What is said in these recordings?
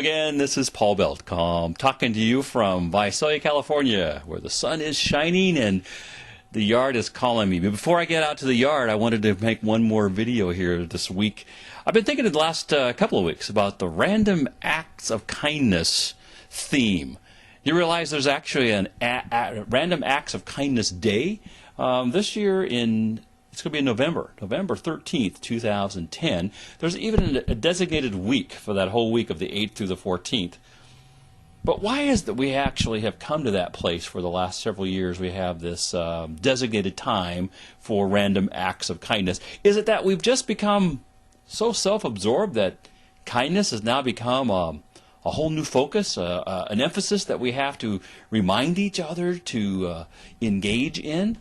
Again, this is Paul Beltcom talking to you from Visalia, California, where the sun is shining and the yard is calling me. But before I get out to the yard, I wanted to make one more video here this week. I've been thinking in the last couple of weeks about the random acts of kindness theme. You realize there's actually an Random Acts of Kindness Day this year it's going to be in November 13th, 2010. There's even a designated week for that whole week of the 8th through the 14th. But why is that we actually have come to that place for the last several years? We have this designated time for random acts of kindness. Is it that we've just become so self-absorbed that kindness has now become a whole new focus, an emphasis that we have to remind each other to engage in?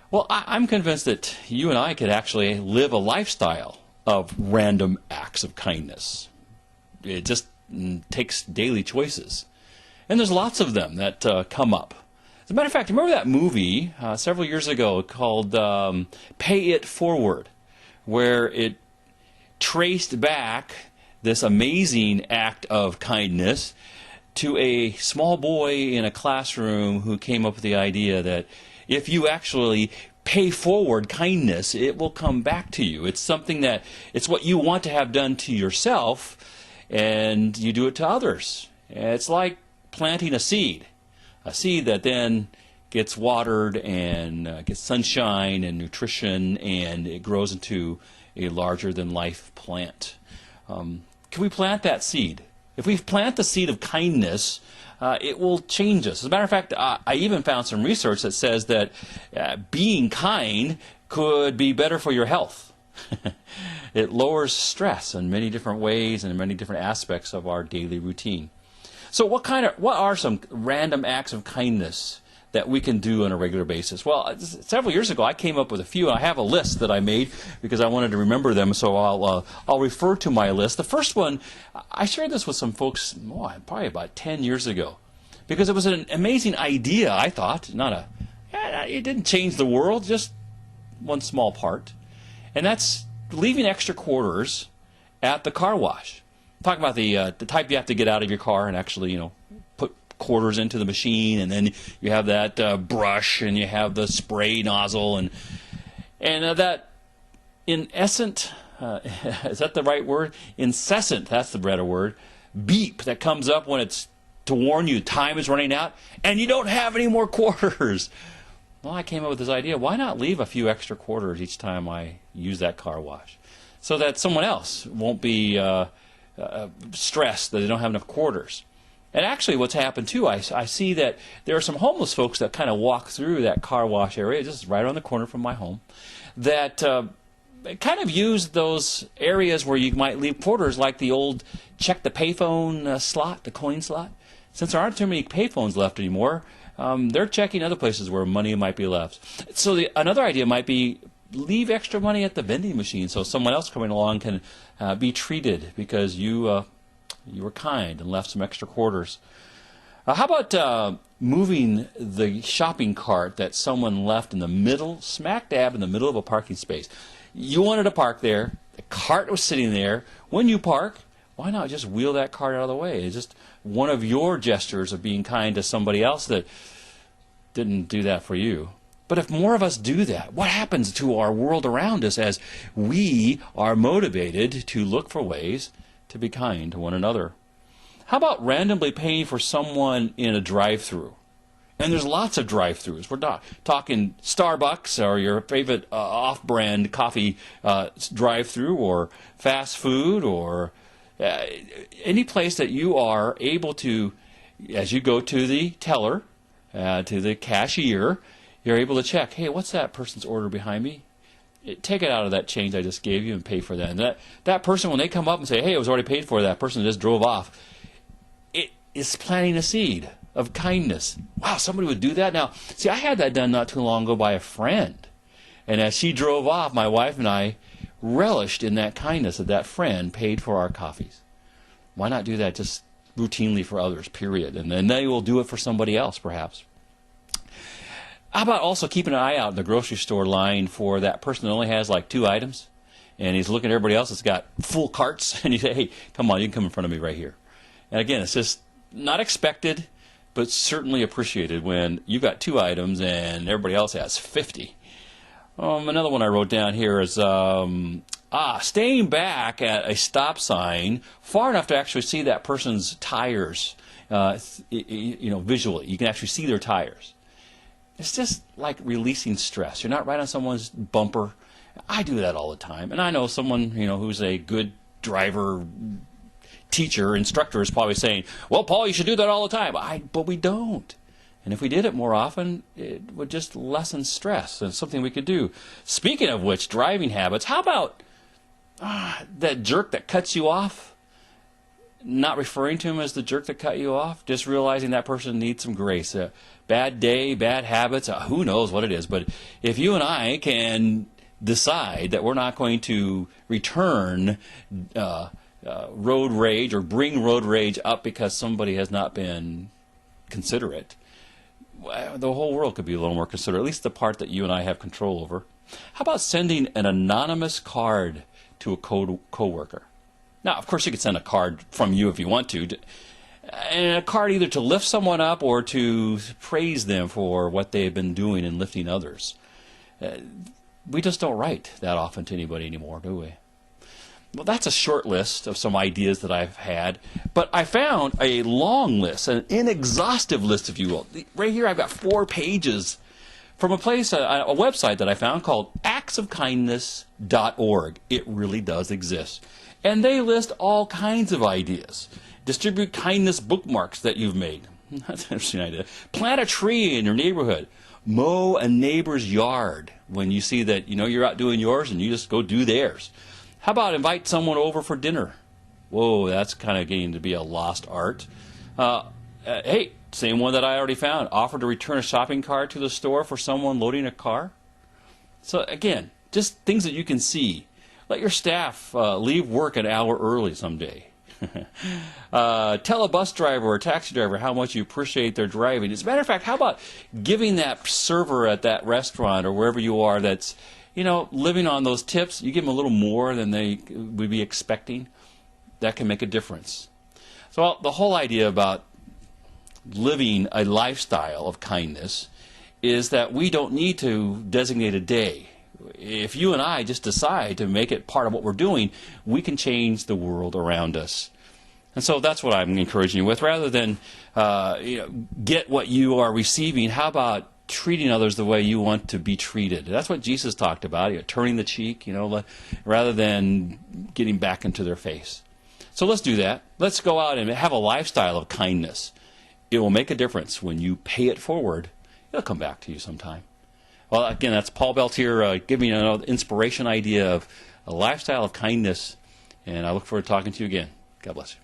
Well, I'm convinced that you and I could actually live a lifestyle of random acts of kindness. It just takes daily choices. And there's lots of them that come up. As a matter of fact, remember that movie several years ago called Pay It Forward, where it traced back this amazing act of kindness to a small boy in a classroom who came up with the idea that if you actually pay forward kindness, it will come back to you. It's something that, it's what you want to have done to yourself, and you do it to others. It's like planting a seed that then gets watered and gets sunshine and nutrition, and it grows into a larger-than-life plant. Can we plant that seed? If we plant the seed of kindness, it will change us. As a matter of fact, I even found some research that says that being kind could be better for your health. It lowers stress in many different ways and in many different aspects of our daily routine. So what are some random acts of kindness that we can do on a regular basis? Well, several years ago I came up with a few, and I have a list that I made because I wanted to remember them, so I'll refer to my list. The first one, I shared this with some folks probably about 10 years ago, because it was an amazing idea, I thought. It didn't change the world, just one small part, and that's leaving extra quarters at the car wash. Talk about the type you have to get out of your car and actually, put quarters into the machine, and then you have that brush, and you have the spray nozzle, and that in essence, is that the right word? Incessant, that's the better word, beep that comes up when it's to warn you time is running out, and you don't have any more quarters. Well, I came up with this idea, why not leave a few extra quarters each time I use that car wash, so that someone else won't be stressed that they don't have enough quarters. And actually what's happened too, I see that there are some homeless folks that kind of walk through that car wash area, just right around the corner from my home, that kind of use those areas where you might leave quarters, like the old check the payphone slot, the coin slot. Since there aren't too many payphones left anymore, they're checking other places where money might be left. So another idea might be leave extra money at the vending machine so someone else coming along can be treated because you were kind and left some extra quarters. How about moving the shopping cart that someone left in the middle, smack dab in the middle of a parking space? You wanted to park there. The cart was sitting there. When you park, why not just wheel that cart out of the way? It's just one of your gestures of being kind to somebody else that didn't do that for you. But if more of us do that, what happens to our world around us as we are motivated to look for ways to be kind to one another? How about randomly paying for someone in a drive-thru? And there's lots of drive-thrus. We're not talking Starbucks or your favorite off-brand coffee drive-thru, or fast food, or any place that you are able to, as you go to the teller, to the cashier, you're able to check, hey, what's that person's order behind me? Take it out of that change I just gave you and pay for that. And that person, when they come up and say, hey, it was already paid for, that person just drove off, it is planting a seed of kindness. Wow, somebody would do that? Now, see, I had that done not too long ago by a friend. And as she drove off, my wife and I relished in that kindness that friend paid for our coffees. Why not do that just routinely for others, period? And then they will do it for somebody else, perhaps. How about also keeping an eye out in the grocery store line for that person that only has like 2 items, and he's looking at everybody else that's got full carts, and you say, hey, come on, you can come in front of me right here. And again, it's just not expected, but certainly appreciated when you've got 2 items and everybody else has 50. Another one I wrote down here is staying back at a stop sign far enough to actually see that person's tires, visually. You can actually see their tires. It's just like releasing stress. You're not right on someone's bumper. I do that all the time. And I know someone, who's a good driver, teacher, instructor is probably saying, well, Paul, you should do that all the time. But we don't. And if we did it more often, it would just lessen stress. And it's something we could do. Speaking of which, driving habits, how about that jerk that cuts you off? Not referring to him as the jerk that cut you off, just realizing that person needs some grace. Bad day, bad habits, who knows what it is. But if you and I can decide that we're not going to return road rage or bring road rage up because somebody has not been considerate, the whole world could be a little more considerate, at least the part that you and I have control over. How about sending an anonymous card to a co-worker? Now, of course, you could send a card from you if you want to, and a card either to lift someone up or to praise them for what they've been doing in lifting others. We just don't write that often to anybody anymore, do we? Well, that's a short list of some ideas that I've had, but I found a long list, an inexhaustive list, if you will. Right here I've got 4 pages from a place, a website that I found called actsofkindness.org. It really does exist. And they list all kinds of ideas. Distribute kindness bookmarks that you've made. That's an interesting idea. Plant a tree in your neighborhood. Mow a neighbor's yard when you see that you're out doing yours and you just go do theirs. How about invite someone over for dinner? Whoa, that's kind of getting to be a lost art. Hey, same one that I already found. Offer to return a shopping cart to the store for someone loading a car. So again, just things that you can see. Let your staff leave work an hour early someday. Tell a bus driver or a taxi driver how much you appreciate their driving. As a matter of fact, how about giving that server at that restaurant or wherever you are that's living on those tips, you give them a little more than they would be expecting. That can make a difference. So the whole idea about living a lifestyle of kindness is that we don't need to designate a day. If you and I just decide to make it part of what we're doing, we can change the world around us. And so that's what I'm encouraging you with. Rather than get what you are receiving, how about treating others the way you want to be treated? That's what Jesus talked about, turning the cheek, rather than getting back into their face. So let's do that. Let's go out and have a lifestyle of kindness. It will make a difference when you pay it forward. It'll come back to you sometime. Well, again, that's Paul Belt here giving you an inspiration idea of a lifestyle of kindness. And I look forward to talking to you again. God bless you.